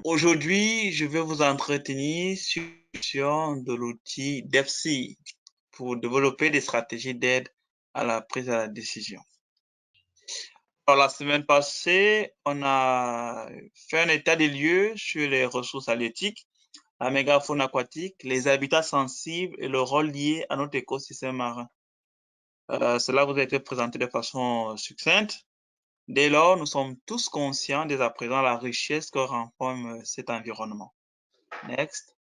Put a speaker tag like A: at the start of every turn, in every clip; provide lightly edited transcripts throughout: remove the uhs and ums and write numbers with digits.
A: Aujourd'hui, je vais vous entretenir sur l'utilisation de l'outil DeFi pour développer des stratégies d'aide à la prise de la décision. Alors, la semaine passée, on a fait un état des lieux sur les ressources halieutiques, la mégafaune aquatique, les habitats sensibles et le rôle lié à notre écosystème marin. Cela vous a été présenté de façon succincte. Dès lors, nous sommes tous conscients dès à présent de la richesse que renferme cet environnement. Next.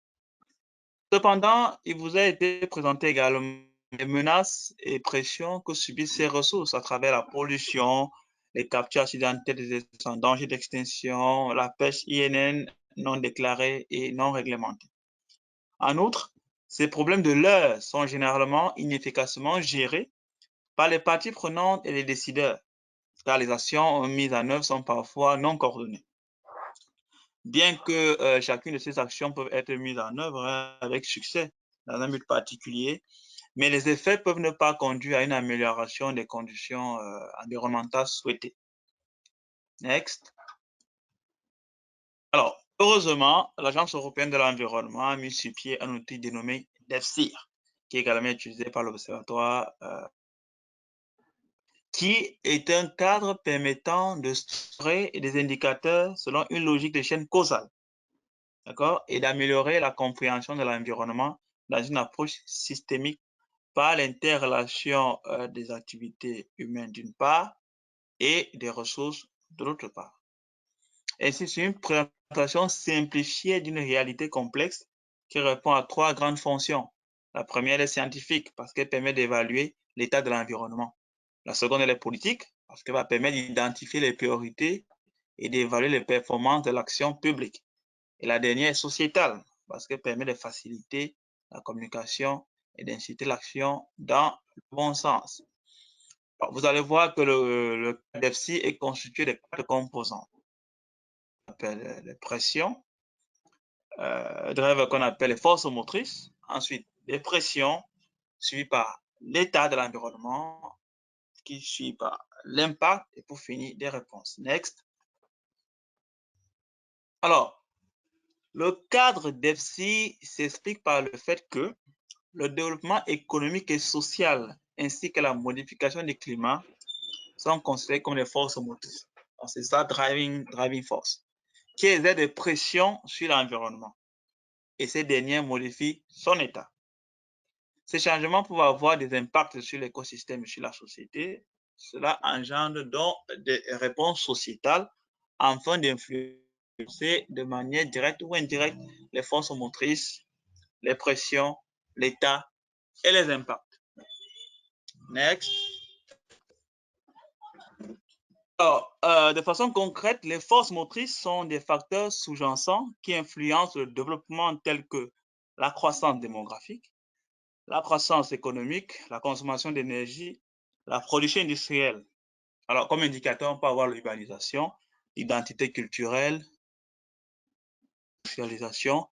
A: Cependant, il vous a été présenté également les menaces et pressions que subissent ces ressources à travers la pollution, les captures accidentelles des espèces en danger d'extinction, la pêche INN non déclarée et non réglementée. En outre, ces problèmes de l'heure sont généralement inefficacement gérés par les parties prenantes et les décideurs, car les actions mises en œuvre sont parfois non coordonnées. Bien que chacune de ces actions peuvent être mises en œuvre avec succès dans un but particulier, mais les effets peuvent ne pas conduire à une amélioration des conditions environnementales souhaitées. Next. Alors, heureusement, l'Agence européenne de l'environnement a mis sur pied un outil dénommé DEFCIR, qui est également utilisé par l'Observatoire, qui est un cadre permettant de structurer des indicateurs selon une logique de chaîne causale, d'accord, et d'améliorer la compréhension de l'environnement dans une approche systémique par l'interrelation des activités humaines d'une part et des ressources de l'autre part. Ainsi, c'est une présentation simplifiée d'une réalité complexe qui répond à trois grandes fonctions. La première est scientifique parce qu'elle permet d'évaluer l'état de l'environnement. La seconde, elle est politique parce qu'elle va permettre d'identifier les priorités et d'évaluer les performances de l'action publique. Et la dernière est sociétale parce qu'elle permet de faciliter la communication et d'inciter l'action dans le bon sens. Alors, vous allez voir que le DEFCI est constitué de 4 composants. On appelle les pressions, qu'on appelle les forces motrices, ensuite les pressions, suivies par l'état de l'environnement, qui suit par l'impact, et pour finir, des réponses. Next. Alors, le cadre DEFCI s'explique par le fait que le développement économique et social ainsi que la modification du climat sont considérés comme des forces motrices. C'est ça, driving force, qui exerce des pressions sur l'environnement et ces dernières modifient son état. Ces changements peuvent avoir des impacts sur l'écosystème et sur la société. Cela engendre donc des réponses sociétales afin d'influencer de manière directe ou indirecte les forces motrices, les pressions, l'état et les impacts. Next. Alors, de façon concrète, les forces motrices sont des facteurs sous-jacents qui influencent le développement tel que la croissance démographique, la croissance économique, la consommation d'énergie, la production industrielle. Alors, comme indicateur, on peut avoir l'urbanisation, l'identité culturelle, l'industrialisation,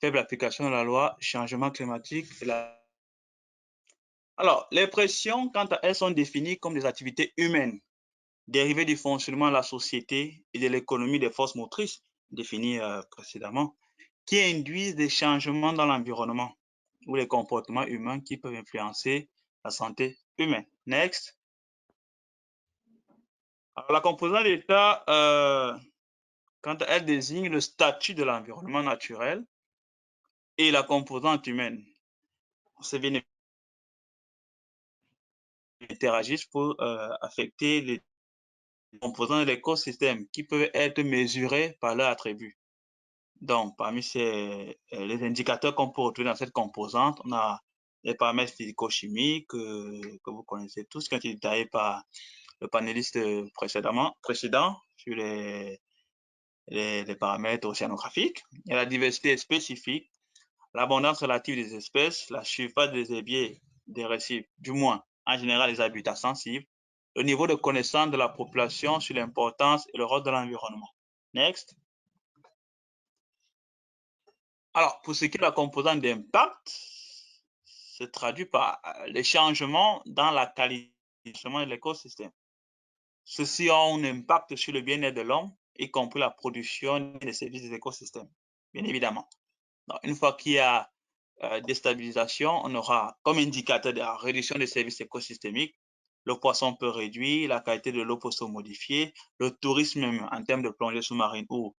A: faible application de la loi, changement climatique. Alors, les pressions, quant à elles, sont définies comme des activités humaines dérivées du fonctionnement de la société et de l'économie des forces motrices définies précédemment, qui induisent des changements dans l'environnement ou les comportements humains qui peuvent influencer la santé humaine. Next. Alors, la composante d'état, quand elle désigne le statut de l'environnement naturel et la composante humaine, ces vénéfices interagissent pour affecter les composants de l'écosystème qui peuvent être mesurés par leurs attributs. Donc, parmi les indicateurs qu'on peut retrouver dans cette composante, on a les paramètres physico-chimiques que vous connaissez tous, qui ont été détaillés par le panéliste précédent sur les paramètres océanographiques. Il y a la diversité spécifique, l'abondance relative des espèces, la surface des herbiers des récifs, du moins en général les habitats sensibles, le niveau de connaissance de la population sur l'importance et le rôle de l'environnement. Next. Alors, pour ce qui est de la composante d'impact, se traduit par les changements dans la qualité de l'écosystème. Ceux-ci ont un impact sur le bien-être de l'homme y compris la production des services des écosystèmes, bien évidemment. Donc, une fois qu'il y a déstabilisation, on aura comme indicateur de la réduction des services écosystémiques, le poisson peut réduire, la qualité de l'eau peut se modifier, le tourisme même en termes de plongée sous-marine ou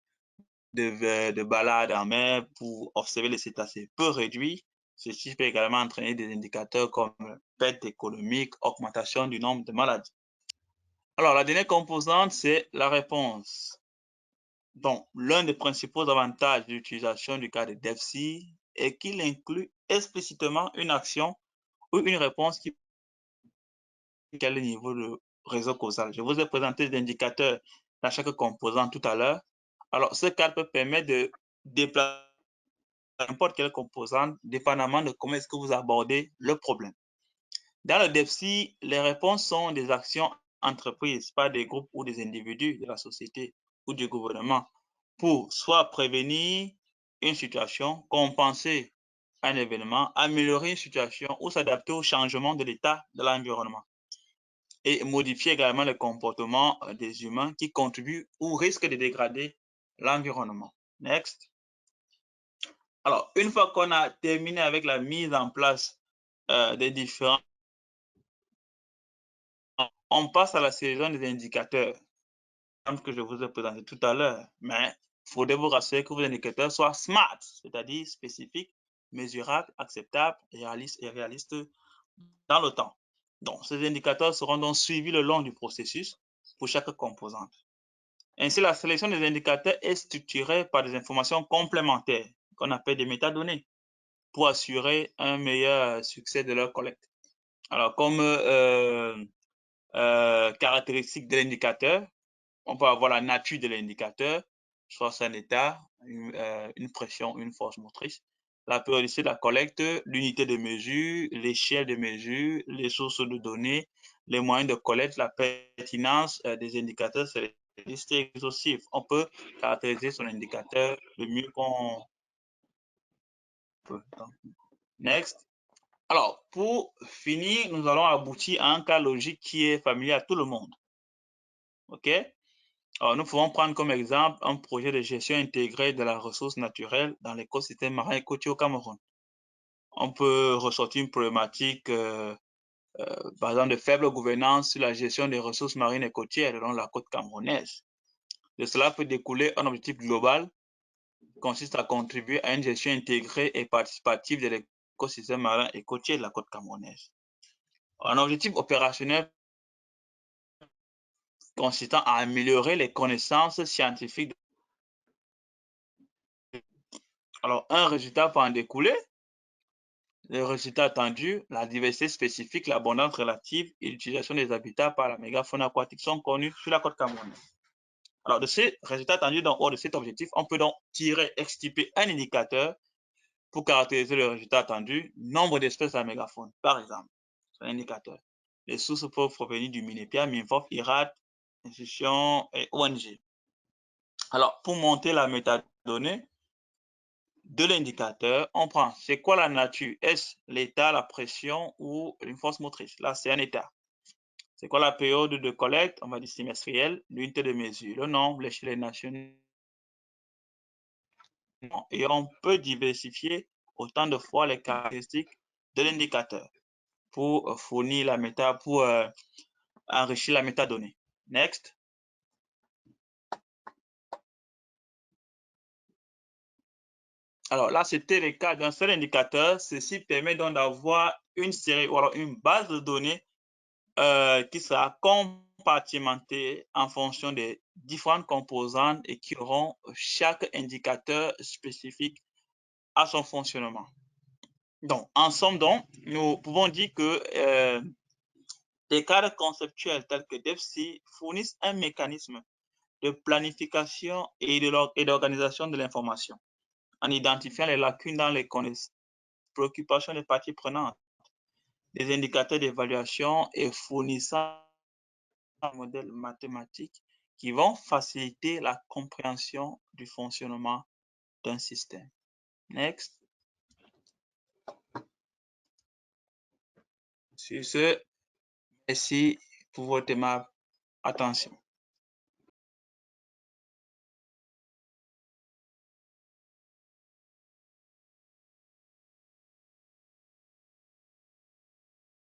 A: de balade en mer pour observer les cétacés peut réduire. Ceci peut également entraîner des indicateurs comme perte économique, augmentation du nombre de maladies. Alors, la dernière composante, c'est la réponse. Donc, l'un des principaux avantages de l'utilisation du cas de DEFSI est qu'il inclut explicitement une action ou une réponse qui est au niveau du réseau causal. Je vous ai présenté des indicateurs dans chaque composant tout à l'heure. Alors, ce cadre peut permettre de déplacer n'importe quelle composante, dépendamment de comment est-ce que vous abordez le problème. Dans le DEFSI, les réponses sont des actions entreprises par des groupes ou des individus de la société ou du gouvernement pour soit prévenir une situation, compenser un événement, améliorer une situation ou s'adapter au changement de l'état de l'environnement et modifier également le comportement des humains qui contribuent ou risquent de dégrader l'environnement. Next. Alors, une fois qu'on a terminé avec la mise en place des différents, on passe à la sélection des indicateurs, comme que je vous ai présenté tout à l'heure. Mais il faudrait vous rassurer que vos indicateurs soient SMART, c'est-à-dire spécifiques, mesurables, acceptables et réalistes dans le temps. Donc, ces indicateurs seront donc suivis le long du processus pour chaque composante. Ainsi, la sélection des indicateurs est structurée par des informations complémentaires qu'on appelle des métadonnées pour assurer un meilleur succès de leur collecte. Alors, comme caractéristique de l'indicateur, on peut avoir la nature de l'indicateur, soit son état, une pression, une force motrice, la périodicité de la collecte, l'unité de mesure, l'échelle de mesure, les sources de données, les moyens de collecte, la pertinence des indicateurs, c'est les listes exhaustives. On peut caractériser son indicateur le mieux qu'on peut. Next. Alors, pour finir, nous allons aboutir à un cas logique qui est familier à tout le monde. OK? Alors, nous pouvons prendre comme exemple un projet de gestion intégrée de la ressource naturelle dans l'écosystème marin et côtier au Cameroun. On peut ressortir une problématique, par exemple, de faible gouvernance sur la gestion des ressources marines et côtières le long de la côte camerounaise. De cela peut découler un objectif global qui consiste à contribuer à une gestion intégrée et participative de l'écosystème marin et côtier de la côte camerounaise. Un objectif opérationnel consistant à améliorer les connaissances scientifiques. Alors, un résultat peut en découler. Le résultat attendu, la diversité spécifique, l'abondance relative et l'utilisation des habitats par la mégafaune aquatique sont connus sur la côte camerounaise. Alors, de ces résultats attendus dans haut de cet objectif, on peut donc extirper un indicateur pour caractériser le résultat attendu, nombre d'espèces de la mégafaune, par exemple. C'est un indicateur. Les sources peuvent provenir du MINEPIA, MINFOF, IRAD, institutions et ONG. Alors, pour monter la métadonnée de l'indicateur, on prend c'est quoi la nature? Est-ce l'état, la pression ou une force motrice? Là, c'est un état. C'est quoi la période de collecte? On va dire semestrielle, l'unité de mesure, le nombre, l'échelle nationale. Et on peut diversifier autant de fois les caractéristiques de l'indicateur pour fournir la méta, pour enrichir la métadonnée. Next. Alors là, c'était le cas d'un seul indicateur. Ceci permet donc d'avoir une série ou alors une base de données qui sera compartimentée en fonction des différentes composantes et qui auront chaque indicateur spécifique à son fonctionnement. Donc, en somme, donc, nous pouvons dire que des cadres conceptuels tels que DEFSI fournissent un mécanisme de planification et d'organisation de l'information en identifiant les lacunes dans les préoccupations des parties prenantes, des indicateurs d'évaluation et fournissant un modèle mathématique qui vont faciliter la compréhension du fonctionnement d'un système. Next. Sur ce, merci pour votre aimable attention.